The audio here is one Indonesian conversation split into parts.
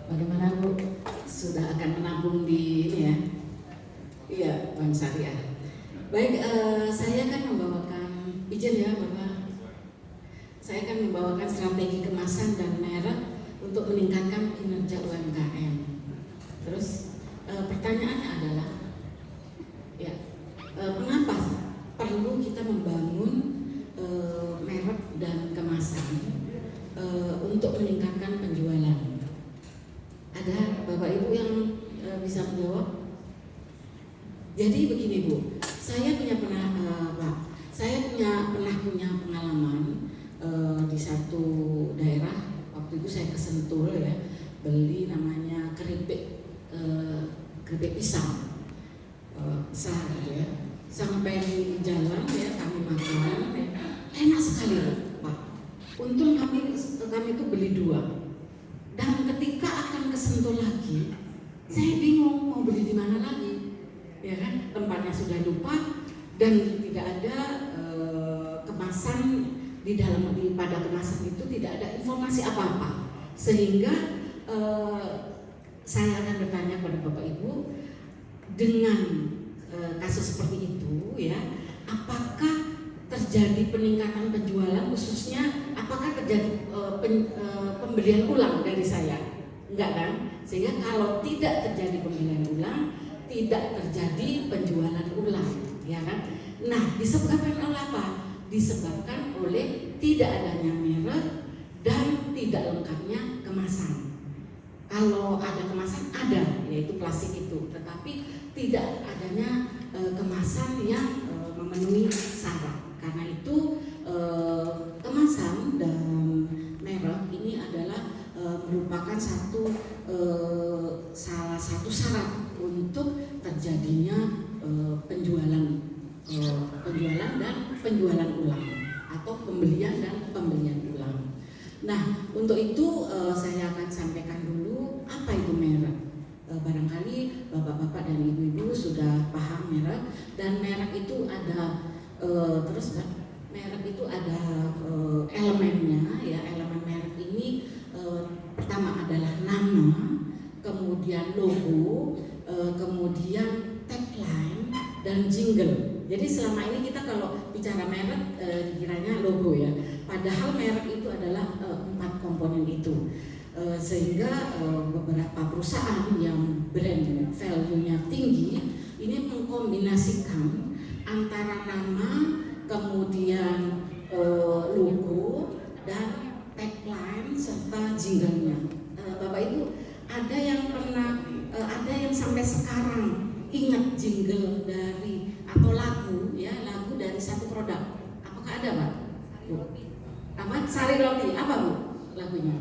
Bagaimana Bu? Sudah akan menabung di ini ya? Iya, Bank Syariah. Baik, saya akan membawakan izin ya Bapak. Saya akan membawakan strategi kemasan dan merek untuk meningkatkan kinerja UMKM. Terus pertanyaannya adalah, ya, mengapa perlu kita membangun merek dan kemasan untuk meningkatkan penjualan? Ada Bapak Ibu yang bisa menjawab? Jadi begini Bu, saya pernah punya pengalaman di satu daerah. Waktu itu saya ke Sentul ya, beli namanya keripik pisang besar gitu ya. Sampai di jalan ya kami makan, enak sekali Pak. Untung kami itu beli 2. Dan ketika akan ke Sentul lagi, saya bingung mau beli di mana lagi, ya kan? Tempatnya sudah lupa dan tidak ada kemasan pada kemasan itu tidak ada informasi apa-apa, sehingga saya akan bertanya kepada Bapak Ibu dengan kasus seperti itu, ya, apakah terjadi peningkatan penjualan khususnya? Apakah terjadi pembelian ulang dari saya? Enggak kan? Sehingga kalau tidak terjadi pembelian ulang, tidak terjadi penjualan ulang, ya kan? Nah, disebabkan oleh apa? Disebabkan oleh tidak adanya merek dan tidak lengkapnya kemasan. Kalau ada kemasan ada, yaitu plastik itu, tetapi tidak adanya kemasan yang memenuhi syarat. Karena itu kemasan dan merek ini adalah merupakan salah satu syarat untuk terjadinya penjualan dan penjualan ulang atau pembelian dan pembelian ulang. Nah, untuk itu saya akan sampaikan dulu apa itu merek. Barangkali bapak-bapak dan ibu-ibu sudah paham merek, dan merek itu ada merek itu ada elemennya ya. Elemen merek ini pertama adalah nama, kemudian logo, kemudian tagline dan jingle. Jadi selama ini kita kalau bicara merek dikiranya logo ya, padahal merek itu adalah 4 komponen itu. Sehingga beberapa perusahaan yang brand value-nya tinggi ini mengkombinasikan antara nama, kemudian logo dan tagline serta jingle-nya. Bapak Ibu, ada yang sampai sekarang ingat jingle dari atau lagu dari satu produk? Apakah ada Pak? Apa? Sari Roti, apa Bu lagunya?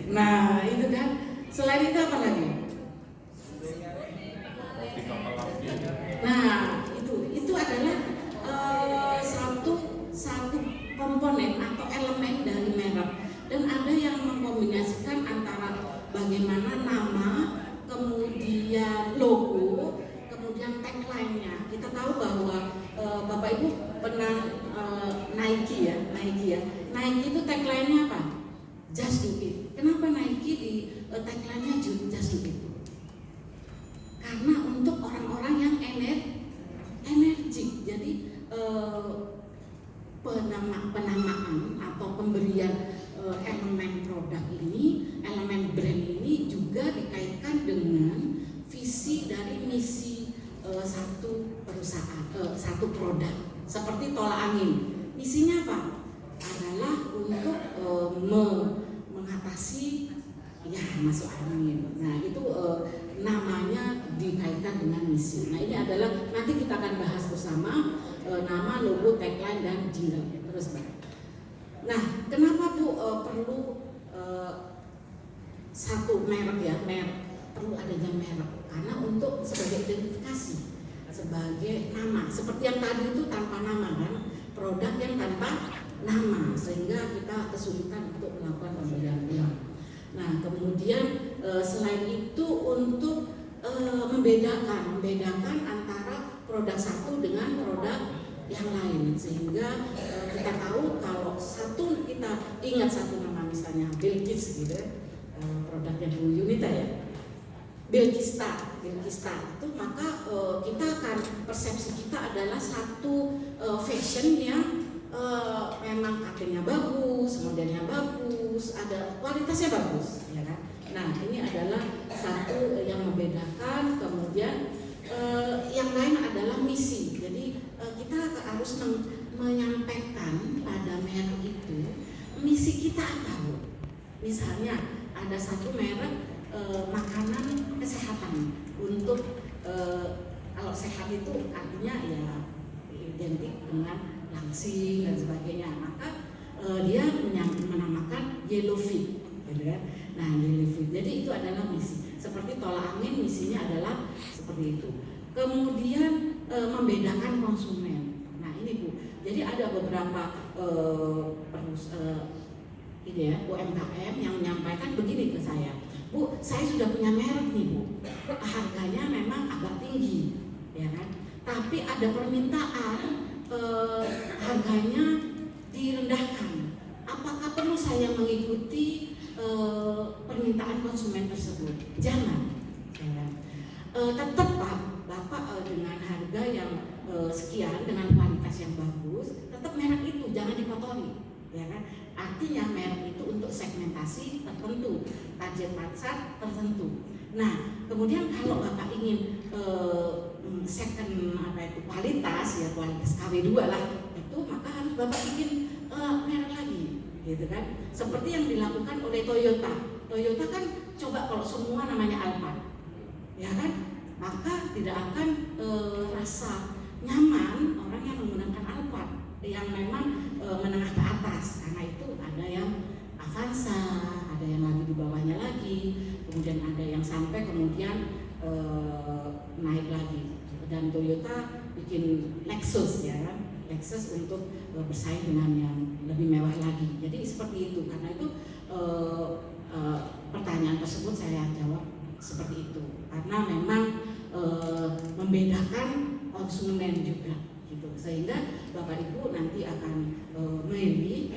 Nah itu kan, selain itu apa lagi? Nah itu adalah satu komponen atau elemen dari merek. Dan ada yang mengkombinasikan antara bagaimana nama, kemudian logo, kemudian tagline-nya. Kita tahu bahwa Bapak Ibu pernah Nike ya. Nike itu tagline-nya apa? Just do it. Kenapa Nike di tagline-nya just do it? Karena untuk orang-orang yang energik. Jadi penamaan atau pemberian elemen produk ini, elemen brand ini juga dikaitkan dengan visi dari misi satu perusahaan, satu produk. Seperti tolak angin. Misinya apa? Adalah untuk mengatasi masuk angin. Nah itu namanya dikaitkan dengan misi. Nah ini adalah nanti kita akan bahas bersama nama, logo, tagline dan jingle. Terus Pak. Nah kenapa Bu perlu satu merek ya, perlu adanya merek? Karena untuk sebagai identifikasi, sebagai nama. Seperti yang tadi itu tanpa nama kan, produk yang tanpa nama, sehingga kita kesulitan untuk melakukan pembelian ulang. Nah kemudian selain itu untuk membedakan antara produk satu dengan produk yang lain, sehingga kita tahu kalau kita ingat satu nama misalnya Bill Gates gitu, produknya Bu Yunita ya, Bilkista itu, maka kita akan persepsi kita adalah satu fashion yang memang katanya bagus, modelnya bagus, ada kualitasnya bagus, ya kan? Nah ini adalah satu yang membedakan. Kemudian yang lain adalah misi. Jadi kita harus menyampaikan pada merek itu misi kita apa, Bu? Misalnya ada satu merek makanan kesehatan untuk kalau sehat itu artinya ya identik dengan langsing dan sebagainya, maka dia menamakan Yellow Fit, gitu kan? Nah Yellow Fit, jadi itu adalah misi. Seperti tolak angin, misinya adalah seperti itu. Kemudian membedakan konsumen. Nah ini Bu, jadi ada beberapa UMKM yang menyampaikan begini ke saya, Bu, saya sudah punya merek nih Bu, harganya memang agak tinggi, ya kan? Tapi ada permintaan harganya direndahkan. Apakah perlu saya mengikuti permintaan konsumen tersebut? Jangan. Tetap Bapak dengan harga yang sekian dengan kualitas yang bagus, tetap merek itu jangan dikotori, ya kan? Artinya merek itu untuk segmentasi tertentu, target pasar tertentu. Nah, kemudian kalau Bapak ingin second kualitas ya, kualitas KW2 lah itu, maka harus Bapak bikin merek lagi, gitu kan? Seperti yang dilakukan oleh Toyota. Toyota kan coba kalau semua namanya Alphard, ya kan? Maka tidak akan rasa nyaman orang yang menggunakan Alphard yang memang menengah ke atas, karena itu ada yang Avanza, ada yang lagi di bawahnya lagi, kemudian ada yang sampai kemudian naik lagi. Dan Toyota bikin Lexus, ya kan? Lexus untuk bersaing dengan yang lebih mewah lagi. Jadi seperti itu. Karena itu pertanyaan tersebut saya jawab seperti itu. Karena memang membedakan konsumen juga, gitu. Sehingga Bapak Ibu nanti akan memilih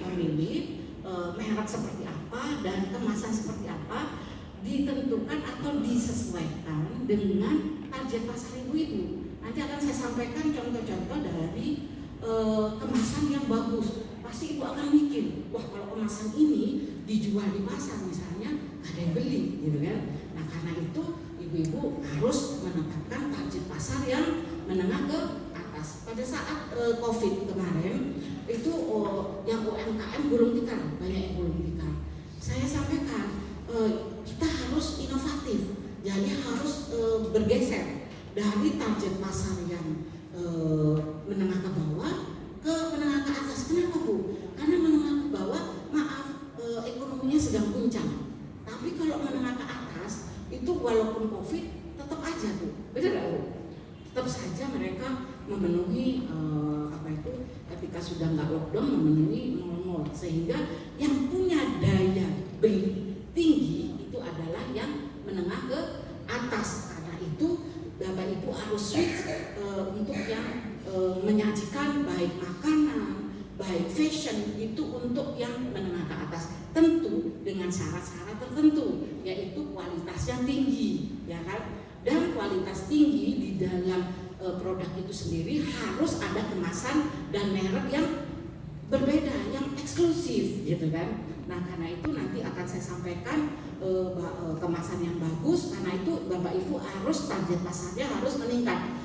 merek seperti apa dan kemasan seperti apa, ditentukan atau disesuaikan dengan target pasar ibu-ibu. Nanti akan saya sampaikan contoh-contoh dari kemasan yang bagus. Pasti ibu akan mikir, wah kalau kemasan ini dijual di pasar misalnya, ada yang beli, gitu kan? Nah karena itu ibu-ibu harus menetapkan target pasar yang menengah ke atas. Pada saat COVID kemarin itu yang UMKM gulung tikar, banyak yang gulung tikar. Saya sampaikan kita harus inovatif, jadi harus bergeser dari target pasar yang menengah ke bawah ke menengah ke atas. Kenapa Bu? Karena menengah ke bawah, maaf, ekonominya sedang puncak. Tapi kalau menengah ke atas itu walaupun COVID tetap aja Bu, benar nggak Bu? Tetap saja mereka memenuhi ketika sudah nggak lockdown memenuhi mal-mal, sehingga yang punya daya beli tinggi itu adalah yang menengah ke atas. Karena itu Bapak Ibu harus switch untuk yang menyajikan baik makanan, baik fashion itu untuk yang menengah ke atas, tentu dengan syarat-syarat tertentu, yaitu kualitasnya tinggi, ya kan? Dan kualitas tinggi di dalam produk itu sendiri harus ada kemasan dan merek yang berbeda, yang eksklusif, gitu kan? Nah karena itu nanti akan saya sampaikan kemasan yang bagus. Karena itu Bapak Ibu harus target pasarnya harus meningkat,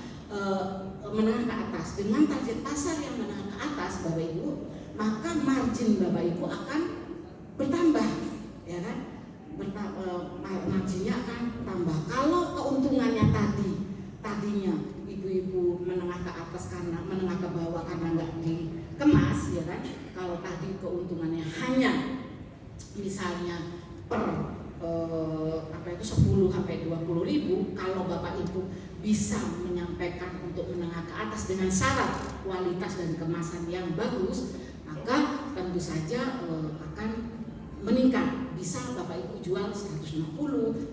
menengah ke atas. Dengan target pasar yang menengah ke atas Bapak Ibu, maka margin Bapak Ibu akan bertambah, ya kan? Marginnya akan tambah. Kalau keuntungannya tadinya ibu-ibu menengah ke atas karena menengah ke bawah karena nggak dikemas, ya kan? Kalau tadi keuntungannya hanya misalnya per 10 sampai 20 ribu, kalau Bapak Ibu bisa menyampaikan untuk menengah ke atas dengan syarat kualitas dan kemasan yang bagus, maka tentu saja akan meningkat. Bisa Bapak Ibu jual 160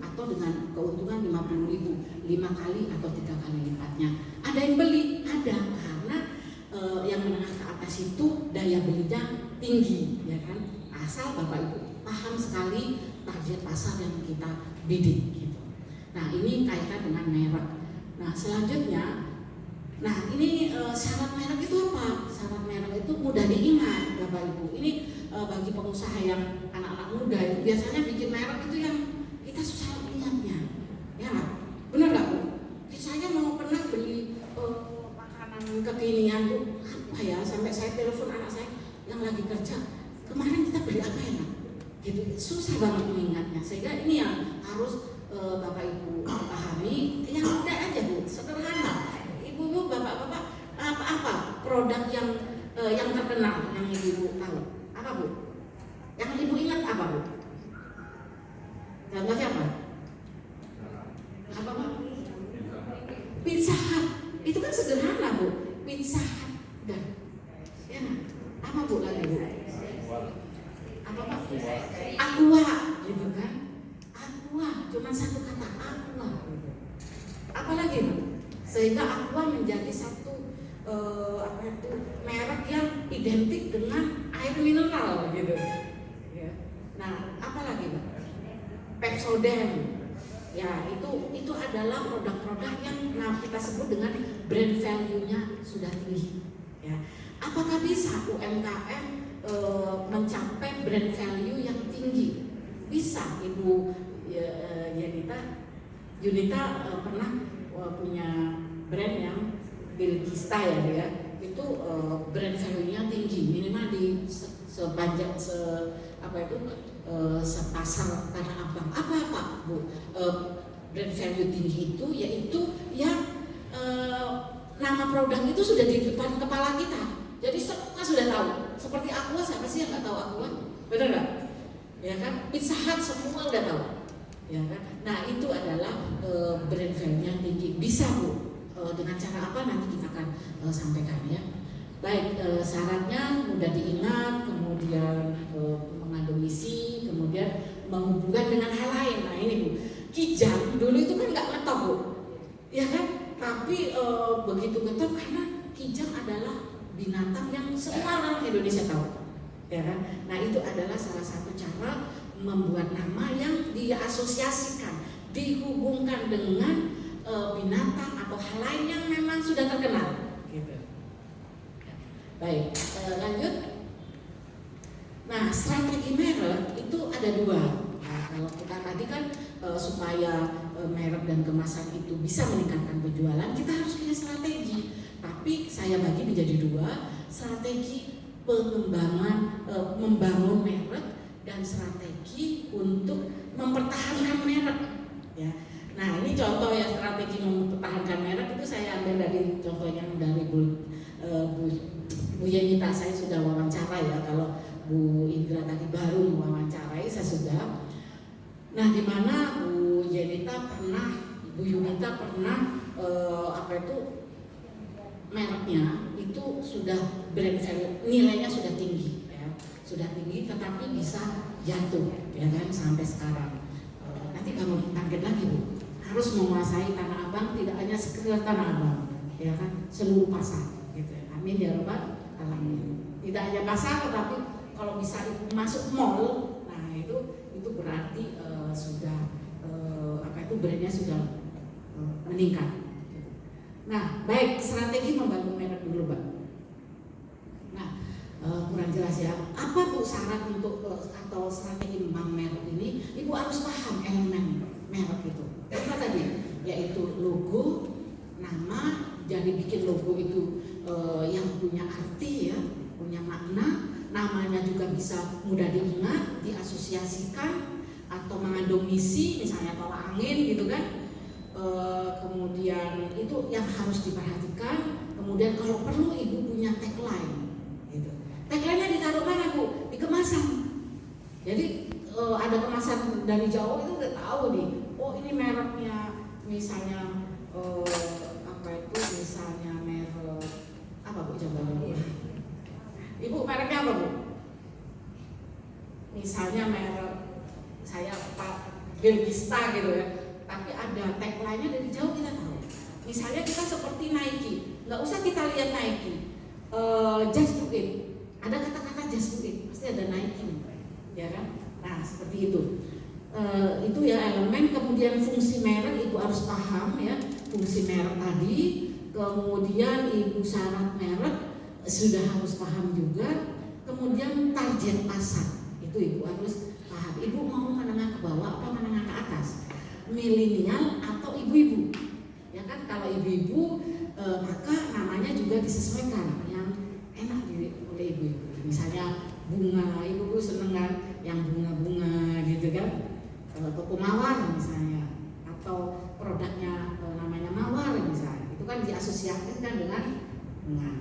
atau dengan keuntungan 50 ribu, 5 kali atau 3 kali lipatnya. Ada yang beli? Ada, karena yang menengah ke atas itu daya belinya tinggi, ya kan? Asal Bapak Ibu paham sekali target target pasar yang kita bidik gitu. Nah ini kaitan dengan merek. Nah selanjutnya, nah ini syarat merek itu apa? Syarat merek itu mudah diingat Bapak Ibu. Ini bagi pengusaha yang anak-anak muda itu biasanya bikin merek itu yang kita susah ingatnya, ya nggak? Benar nggak Bu? Saya mau pernah beli makanan kekinian Bu, apa ya? Sampai saya telepon anak saya yang lagi kerja, kemarin kita beli apa ya? Gitu, susah banget mengingatnya. Sehingga ini yang harus Bapak Ibu pahami, yang mudah aja Bu, sederhana. Ibu-ibu, bapak-bapak, apa produk yang terkenal yang ibu tahu? Apa Bu? Yang ibu ingat apa Bu? Contohnya apa? Apa Bu? Pizza Hut. Itu kan sederhana Bu. Pizza Hut. Dan ya, apa Bu lagi Bu? Apa Pak? Aqua, gitu kan? Aqua, cuma satu kata aqua. Gitu. Apa lagi Bu? Sehingga aqua menjadi satu merek yang identik dengan air mineral gitu. Ya. Nah, apa lagi Pak? Pepsodent. Ya, itu adalah produk-produk yang kita sebut dengan brand value-nya sudah tinggi. Ya. Apakah bisa UMKM mencapai brand value yang tinggi? Bisa, Ibu Yunita pernah punya brand yang Bilkista ya, itu brand value-nya tinggi, minimal di sepasar Tanah Abang. Apa Bu? Brand value tinggi itu yaitu yang nama produk itu sudah di depan kepala kita. Jadi semua sudah tahu. Seperti Aqua, siapa sih yang nggak tahu Aqua? Benar nggak? Ya kan? Pizza Hut semua udah tahu. Ya kan? Nah itu adalah brand value-nya tinggi. Bisa Bu. Dengan cara apa nanti kita akan sampaikan ya. Baik, syaratnya mudah diingat, kemudian mengandung isi, kemudian menghubungkan dengan hal lain. Nah ini Bu, Kijang dulu itu kan nggak ngetop Bu, ya kan? Tapi begitu ngetop karena Kijang adalah binatang yang semua orang Indonesia tahu, ya kan? Nah itu adalah salah satu cara membuat nama yang diasosiasikan, dihubungkan dengan binatang atau hal lain yang memang sudah terkenal. Gitu. Baik, lanjut. Nah, strategi merek itu ada dua. Nah, kalau kita tadi kan supaya merek dan kemasan itu bisa meningkatkan penjualan, kita harus punya strategi. Tapi saya bagi menjadi dua, strategi pengembangan membangun merek dan strategi untuk mempertahankan merek. Ya. Nah ini contoh ya strategi mempertahankan merek itu saya ambil dari contohnya dari Bu Yenita. Saya sudah wawancara ya, kalau Bu Indra tadi baru mewawancarai saya sudah. Nah di mana Bu Yunita pernah mereknya itu sudah brand value, nilainya sudah tinggi ya, sudah tinggi tetapi bisa jatuh ya kan sampai sekarang. Nanti kamu target lagi Bu, harus menguasai Tanah Abang, tidak hanya sekedar Tanah Abang, ya kan, seluruh pasar, gitu. Amin ya Rabbal Alamin. Tidak hanya pasar, tetapi kalau bisa masuk mall, nah itu berarti brandnya sudah meningkat. Nah, baik, strategi membangun merek dulu, Mbak. Nah, kurang jelas ya. Apa Bu syarat untuk atau strategi membangun merek ini? Ibu harus paham elemen merek itu. Apa tadi? Yaitu logo, nama. Jadi bikin logo itu yang punya arti ya, punya makna. Namanya juga bisa mudah diingat, diasosiasikan atau mengandung misi, misalnya tolak angin gitu kan. Kemudian itu yang harus diperhatikan. Kemudian kalau perlu ibu punya tagline gitu. Tagline-nya ditaruh mana Bu? Di kemasan. Jadi ada kemasan dari jauh itu udah tahu nih, oh ini mereknya misalnya misalnya merek apa Bu, coba Bu? Ibu mereknya apa Bu? Misalnya merek saya Pak Bilkista gitu ya, tapi ada tagline-nya dari jauh kita tahu. Misalnya kita seperti Nike, nggak usah kita lihat Nike, just do it. Ada kata-kata just do it, pasti ada Nike, ya kan? Nah seperti itu. itu ya elemen. Kemudian fungsi merek ibu harus paham ya, fungsi merek tadi. Kemudian ibu syarat merek sudah harus paham juga. Kemudian target pasar itu ibu harus paham. Ibu mau menengah ke bawah apa menengah ke atas, milenial atau ibu-ibu ya kan. Kalau ibu-ibu maka namanya juga disesuaikan yang enak oleh ibu-ibu. Misalnya bunga, ibu seneng kan yang bunga-bunga gitu kan, toko mawar misalnya, atau produknya namanya mawar misalnya, itu kan diasosiasikan dengan bunga.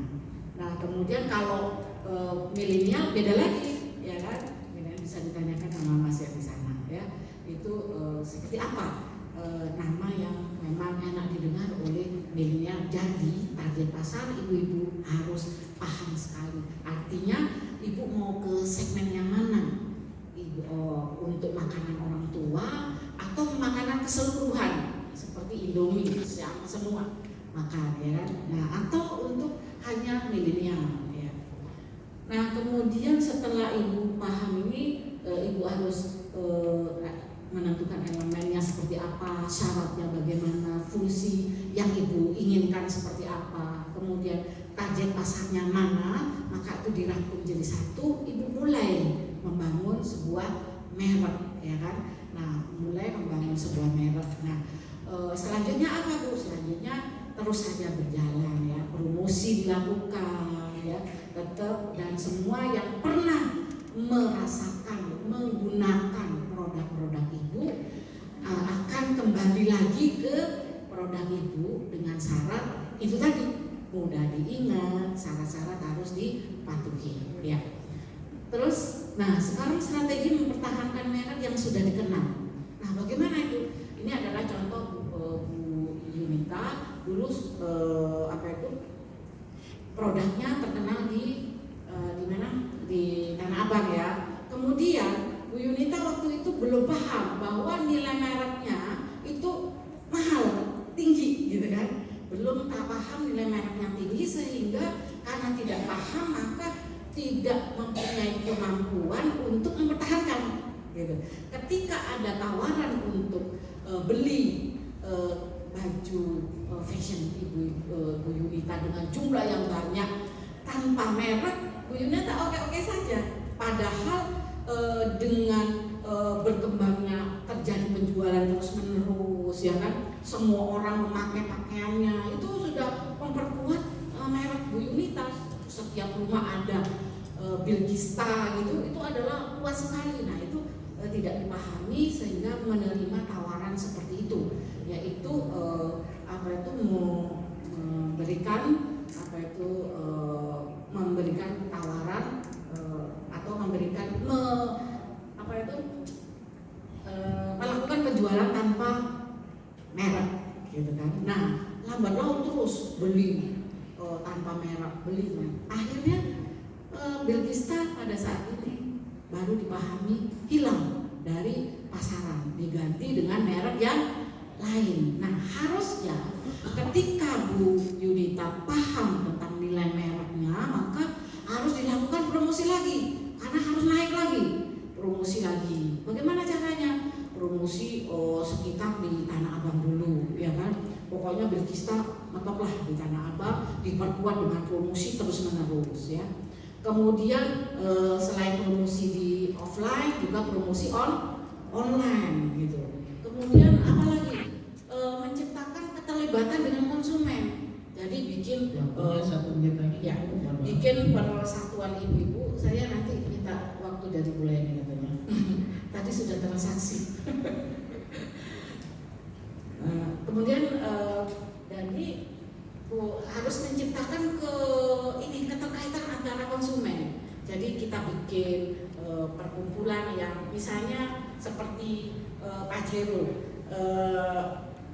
Nah kemudian kalau milenial beda lagi ya kan, bisa ditanyakan sama Mas yang di sana ya, itu seperti apa nama yang memang enak didengar oleh milenial. Jadi target pasar ibu-ibu harus paham sekali. Artinya ibu mau ke segmen yang mana? Ibu untuk makanan orang tua atau makanan keseluruhan seperti Indomie semua makan ya kan? Nah atau untuk hanya milenial ya. Nah kemudian setelah ibu paham ini, ibu harus menentukan elemennya seperti apa, syaratnya bagaimana, fungsi yang ibu inginkan seperti apa, kemudian target pasarnya mana, maka itu dirangkum jadi satu. Ibu mulai membangun sebuah merek ya kan. Nah mulai membangun sebuah merek. Nah selanjutnya apa Bu? Selanjutnya terus saja berjalan ya, promosi dilakukan ya tetap, dan semua yang pernah merasakan menggunakan produk-produk ibu akan kembali lagi ke produk ibu dengan syarat itu tadi, mudah diingat, syarat-syarat harus dipatuhi ya. Terus, nah sekarang strategi mempertahankan merek yang sudah dikenal. Nah bagaimana itu? Ini adalah contoh Bu Yunita dulu produknya terkenal di mana? Di Tanah Abang ya. Kemudian Bu Yunita waktu itu belum paham bahwa nilai mereknya itu mahal, tinggi gitu kan. Belum paham nilai mereknya tinggi, sehingga karena tidak paham maka tidak mempunyai kemampuan untuk mempertahankan gitu. Ketika ada tawaran untuk beli baju fashion Bu Yunita dengan jumlah yang banyak tanpa merek, Bu Yunita oke-oke saja. Padahal dengan berkembangnya terjadi penjualan terus menerus ya kan, semua orang memakai pakaiannya, itu sudah memperkuat merek Bu Yunita. Setiap rumah ada Bilkista gitu, itu adalah kuat sekali. Nah itu tidak dipahami sehingga menerima tawaran seperti itu, yaitu memberikan tawaran atau memberikan melakukan penjualan tanpa merek gitu kan. Nah lambat laun terus beli tanpa merek, beli. Akhirnya Bilkista pada saat ini baru dipahami hilang dari pasaran, diganti dengan merek yang lain. Nah harusnya ketika Bu Yunita paham tentang nilai mereknya, maka harus dilakukan promosi lagi, karena harus naik lagi, promosi lagi. Bagaimana caranya? Promosi sekitar di Tanah Abang dulu ya kan. Pokoknya Bilkista menetaplah di Tanah Abang, diperkuat dengan promosi terus menerus ya. Kemudian selain promosi di offline, juga promosi online gitu. Kemudian apalagi menciptakan keterlibatan dengan konsumen. Jadi bikin bikin persatuan ibu-ibu. Saya nanti minta waktu dari Bu Leni katanya. Tadi sudah transaksi. Kemudian jadi harus menciptakan keterkaitan antara konsumen. Jadi kita bikin perkumpulan yang misalnya seperti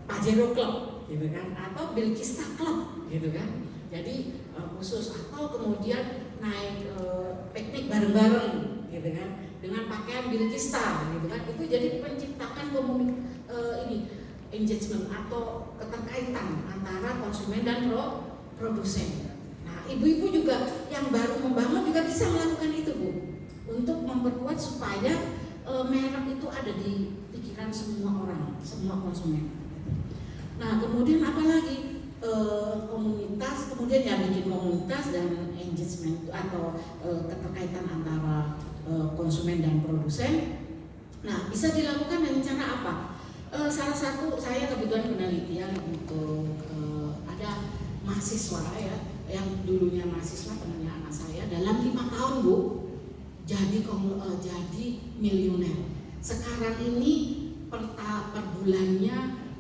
Pajero Club gitu kan, atau Bilkista Club gitu kan. Jadi khusus, atau kemudian naik piknik bareng-bareng gitu kan dengan pakaian Bilkista gitu kan. Itu jadi menciptakan engagement atau keterkaitan antara konsumen dan produsen. Nah, ibu-ibu juga yang baru membangun juga bisa melakukan itu Bu, untuk memperkuat supaya merek itu ada di pikiran semua orang, semua konsumen. Nah kemudian apalagi komunitas, kemudian ya bikin komunitas dan engagement atau keterkaitan antara konsumen dan produsen. Nah bisa dilakukan dengan cara apa? Salah satu saya kebetulan penelitian untuk ada mahasiswa ya, yang dulunya mahasiswa temannya anak saya dalam 5 tahun Bu jadi miliuner. Sekarang ini per bulannya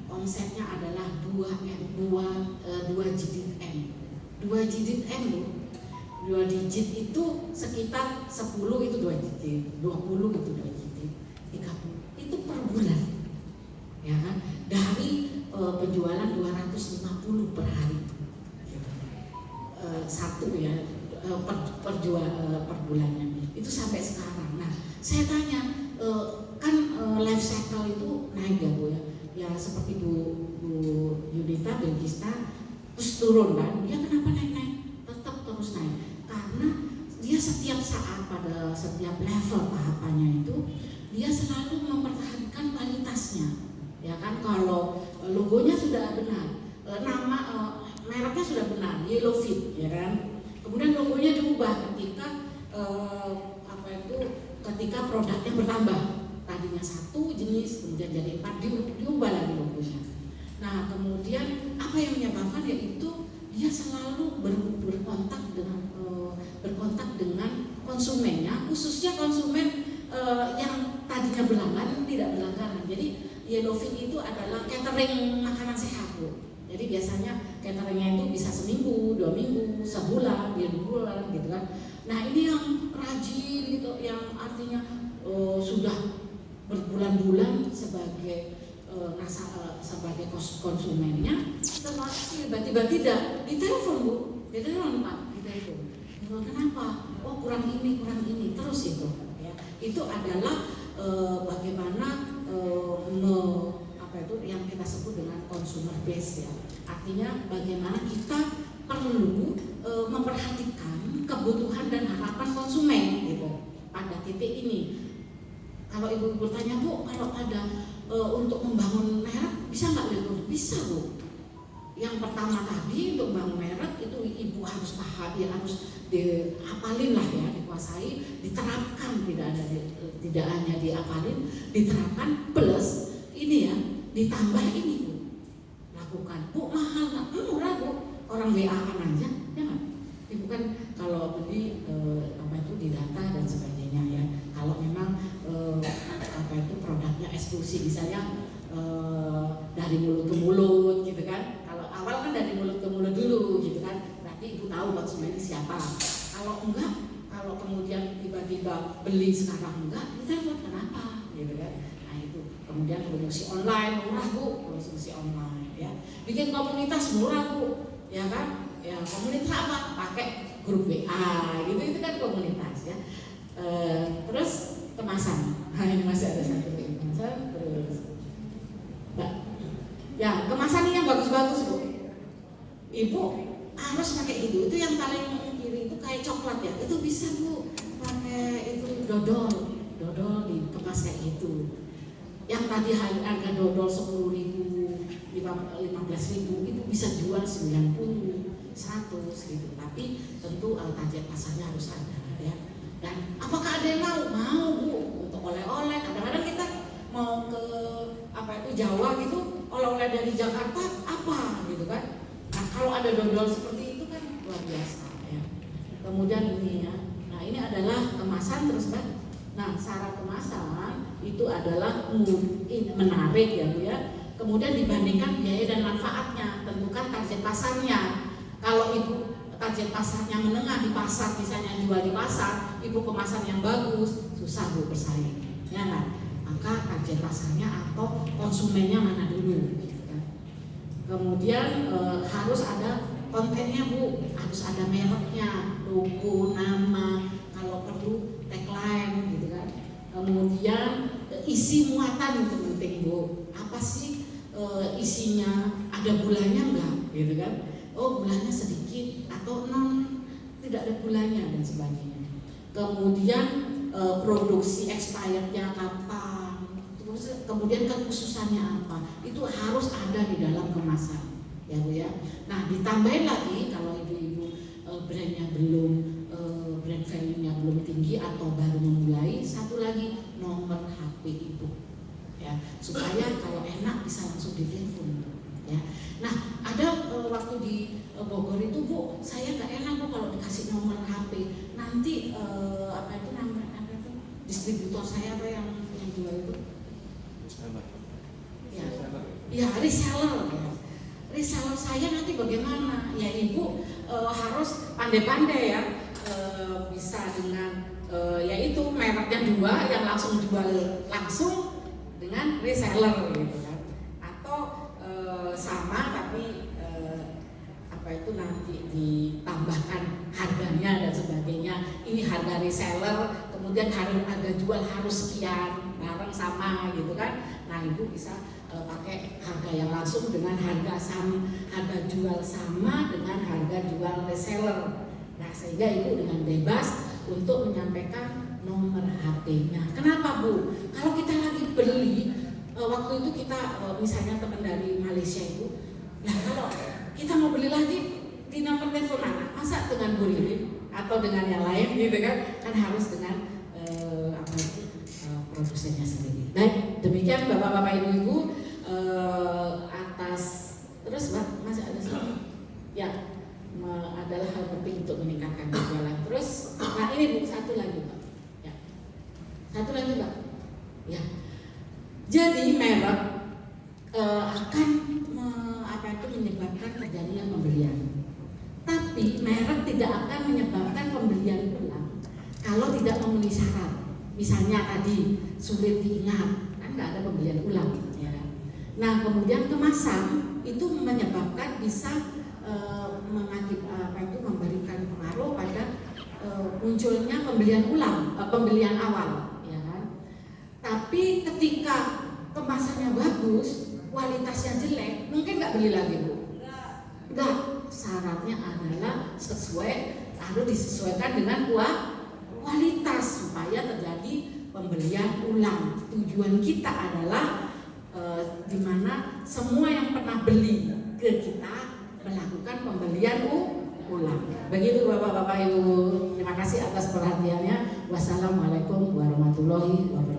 omsetnya adalah 2 digit M. 2 digit M Bu. 2 digit itu sekitar 10 itu 2 digit, 20 itu 2 digit, 30 itu per bulan. Ya kan? Dari penjualan 250 per hari. Satu ya per bulannya. Itu sampai sekarang. Nah, saya tanya kan life cycle itu naik ya Bu ya. Ya seperti Bu Yudita Belgista terus turun kan, dia kenapa naik tetap terus naik karena dia setiap saat pada setiap level tahapannya itu dia selalu mempertahankan kualitasnya ya kan. Kalau logonya sudah benar, nama mereknya sudah benar, Yellow Fit ya kan, kemudian logonya diubah ketika produknya bertambah. Tadinya 1 jenis, kemudian jadi 4, diubah lagi logonya. Nah kemudian apa yang menyebabkan yaitu dia selalu berkontak dengan konsumennya, khususnya konsumen yang tadinya berlangganan tidak berlangganan. Jadi Yellow Fit itu adalah catering makanan sehat Bu. Jadi biasanya cateringnya itu bisa seminggu, 2 minggu, sebulan, 2 bulan gitu kan. Nah ini yang rajin gitu, yang artinya sudah berbulan-bulan sebagai konsumennya, tiba-tiba tidak ditelepon Bu, ditelepon Pak, ditelepon. Kenapa? Oh kurang ini, terus itu. Ya. Itu adalah bagaimana yang kita sebut dengan consumer base ya. Artinya bagaimana kita perlu memperhatikan kebutuhan dan harapan konsumen gitu pada titik ini. Kalau Ibu bertanya Bu, kalau ada untuk membangun merek bisa nggak Bu? Bisa Bu. Yang pertama tadi untuk membangun merek itu Ibu harus paham, ya harus dihafalin lah ya, dikuasai, diterapkan, tidak hanya dihafalin, diterapkan plus ini ya, ditambah ini Bu. Lakukan. Bu mahal nggak? Murah Bu. Orang WA-an aja, ya nggak? Ibu kan kalau beli di data dan sebagainya ya. Kalau memang produknya eksklusif misalnya dari mulut ke mulut gitu kan. Kalau awal kan dari mulut ke mulut dulu gitu kan. Berarti Ibu tahu konsumennya siapa. Kalau enggak, kalau kemudian tiba-tiba beli sekarang enggak, ditelepon kenapa gitu kan. Nah itu. Kemudian promosi online murah Bu, promosi online ya. Bikin komunitas murah Bu, ya kan? Ya komunitas apa? Pakai grup WA gitu, itu kan komunitas ya. Terus kemasan. Nah ini masih ada satu kemasan terus. Ya kemasan ini yang bagus-bagus Bu. Ibu harus pakai itu yang paling kiri itu kayak coklat ya. Itu bisa Bu pakai itu dodol dikemas kayak gitu. Yang tadi harga dodol 10.000, 15.000 itu bisa jual 90, 100 gitu. Tapi tentu target pasarnya harus ada ya. Dan apakah ada yang mau Bu untuk oleh-oleh? Kadang-kadang kita mau ke Jawa gitu, oleh-oleh dari Jakarta apa gitu kan. Nah kalau ada dodol seperti itu kan luar biasa ya. Kemudian ini ya, nah ini adalah kemasan terus kan. Nah syarat kemasan itu adalah menarik ya Bu ya. Kemudian dibandingkan biaya dan manfaatnya, tentukan target pasarnya. Kalau Ibu target pasarnya menengah di pasar, misalnya jual di pasar, Ibu kemasan yang bagus, susah Bu bersaing, ya kan? Maka target pasarnya atau konsumennya mana dulu, gitu kan? Kemudian harus ada kontennya Bu, harus ada mereknya, logo, nama, kalau perlu tagline, gitu kan? Kemudian isi muatan itu penting Bu. Apa sih isinya? Ada gulanya enggak, gitu kan? Oh gulanya sedikit atau tidak ada gulanya dan sebagainya. Kemudian produksi expirednya kapan, kemudian kekhususannya apa, itu harus ada di dalam kemasan, ya Bu ya. Nah ditambahin lagi kalau ibu-ibu brandnya belum, brand value-nya belum tinggi atau baru memulai, satu lagi nomor HP ibu, ya, supaya kalau enak bisa langsung ditelepon, ya. Nah ada waktu di Bogor itu Bu, saya nggak enak Bu kalau dikasih nomor HP, nanti apa itu namanya, apa itu distributor saya apa yang jual itu, ya, ya reseller, ya. Reseller saya nanti bagaimana? Ya ibu harus pandai-pandai ya, bisa dengan yaitu mereknya 2 yang langsung jual langsung dengan reseller gitu kan, atau sama tapi apa itu nanti ditambahkan harganya dan sebagainya. Ini harga reseller, kemudian harga jual harus sekian, barang sama gitu kan. Nah ibu bisa pakai harga yang langsung dengan harga jual sama dengan harga jual reseller. Nah sehingga ibu dengan bebas untuk menyampaikan nomor HP-nya. Kenapa Bu? Kalau kita lagi beli, waktu itu kita misalnya teman dari Malaysia itu, nah kalau kita mau beli lagi di nomor telepon mana? Masa dengan Bu Ririn atau dengan yang lain gitu kan? Kan harus dengan apa itu produsennya sendiri. Baik, demikian Bapak-bapak Ibu-ibu atas terus Mbak masih ada satu ya adalah hal penting untuk meningkatkan penjualan. Terus, nah ini Bu satu lagi Mbak, ya satu lagi Mbak, ya. Jadi merek akan apa itu menyebabkan terjadinya pembelian, tapi merek tidak akan menyebabkan pembelian ulang kalau tidak memenuhi syarat. Misalnya tadi sulit diingat, kan nggak ada pembelian ulang, ya. Nah kemudian kemasan itu menyebabkan bisa memberikan pengaruh pada munculnya pembelian ulang, pembelian awal, ya kan. Tapi ketika kemasannya bagus, kualitasnya jelek, mungkin nggak beli lagi Bu. Enggak, syaratnya adalah harus disesuaikan dengan kualitas supaya terjadi pembelian ulang. Tujuan kita adalah di mana semua yang pernah beli ke kita melakukan pembelian ulang. Begitu Bapak-bapak Ibu. Terima kasih atas perhatiannya. Wassalamualaikum warahmatullahi wabarakatuh.